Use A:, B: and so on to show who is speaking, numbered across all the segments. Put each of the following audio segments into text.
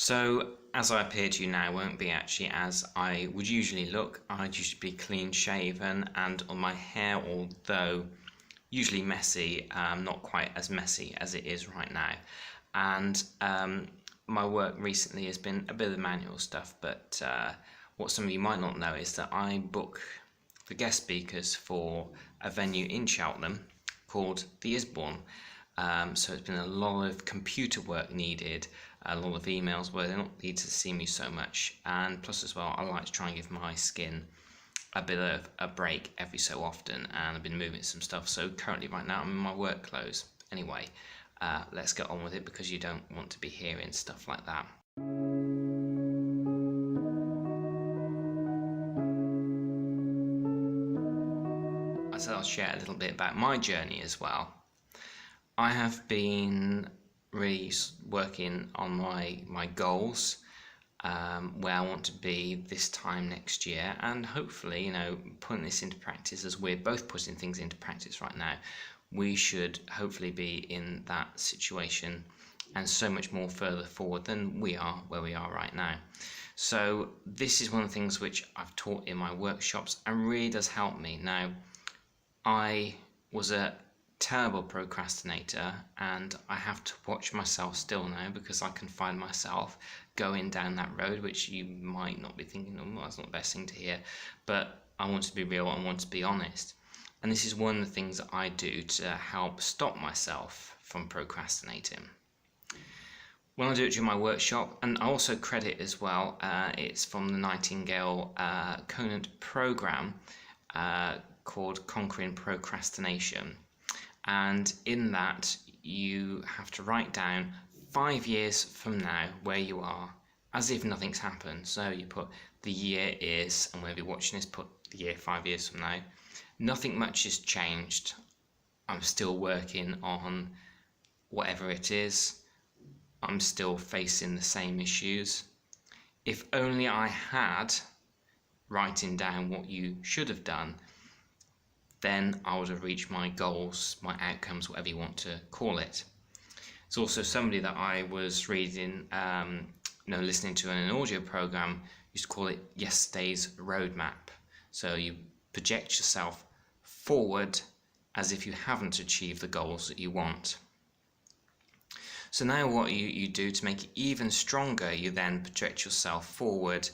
A: So as I appear to you now won't be actually as I would usually look. I'd usually be clean shaven, and on my hair, although usually messy, not quite as messy as it is right now. And my work recently has been a bit of manual stuff, but what some of you might not know is that I book the guest speakers for a venue in Cheltenham called the Isbourne. So it's been a lot of computer work needed, a lot of emails where they don't need to see me so much, and plus as well I like to try and give my skin a bit of a break every so often, and I've been moving some stuff. So currently right now I'm in my work clothes. Anyway, let's get on with it because you don't want to be hearing stuff like that. I said I'll share a little bit about my journey as well. I have been really working on my goals, where I want to be this time next year, and hopefully, putting this into practice, as we're both putting things into practice right now, we should hopefully be in that situation and so much more further forward than we are where we are right now. So this is one of the things which I've taught in my workshops and really does help me. Now, I was a terrible procrastinator, and I have to watch myself still now because I can find myself going down that road, which you might not be thinking, oh, that's not the best thing to hear, but I want to be real, I want to be honest. And this is one of the things that I do to help stop myself from procrastinating. When I do it during my workshop, and I also credit as well, it's from the Nightingale Conant program called Conquering Procrastination. And in that, you have to write down 5 years from now where you are, as if nothing's happened. So you put the year is, and whenever you're watching this, put the year 5 years from now. Nothing much has changed. I'm still working on whatever it is. I'm still facing the same issues. If only I had writing down what you should have done, then I would have reached my goals, my outcomes, whatever you want to call it. It's also somebody that I was reading, listening to in an audio program, used to call it yesterday's roadmap. So you project yourself forward as if you haven't achieved the goals that you want. So now what you do to make it even stronger, you then project yourself forward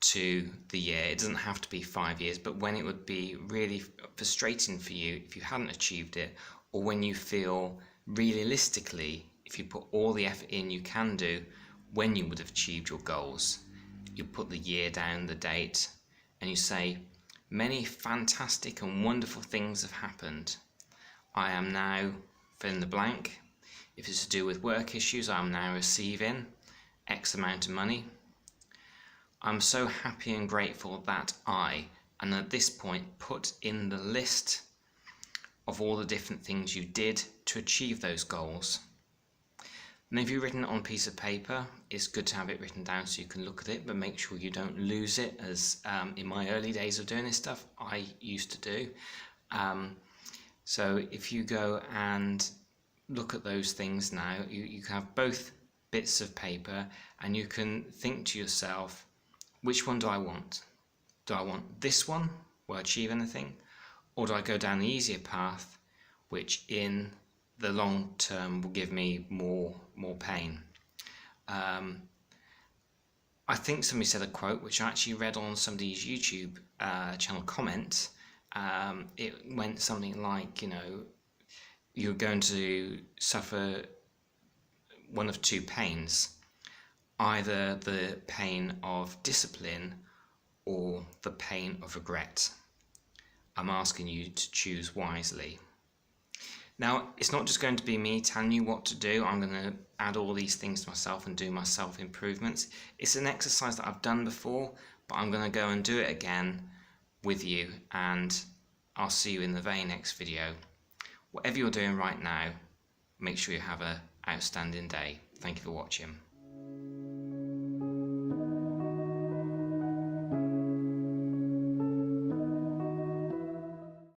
A: to the year. It doesn't have to be 5 years, but when it would be really frustrating for you if you hadn't achieved it, or when you feel realistically, if you put all the effort in you can do, when you would have achieved your goals, you put the year down, the date, and you say, many fantastic and wonderful things have happened. I am now fill in the blank. If it's to do with work issues, I am now receiving X amount of money. I'm so happy and grateful that and at this point put in the list of all the different things you did to achieve those goals. And if you've written it on a piece of paper, it's good to have it written down so you can look at it, but make sure you don't lose it, as in my early days of doing this stuff, I used to do. So if you go and look at those things now, you have both bits of paper, and you can think to yourself, which one do I want? Do I want this one, where I achieve anything? Or do I go down the easier path, which in the long term will give me more pain? I think somebody said a quote, which I actually read on somebody's YouTube channel comment. It went something like, you're going to suffer one of two pains. Either the pain of discipline or the pain of regret. I'm asking you to choose wisely. Now, it's not just going to be me telling you what to do. I'm going to add all these things to myself and do my self-improvements. It's an exercise that I've done before, but I'm going to go and do it again with you, and I'll see you in the very next video. Whatever you're doing right now, make sure you have an outstanding day. Thank you for watching.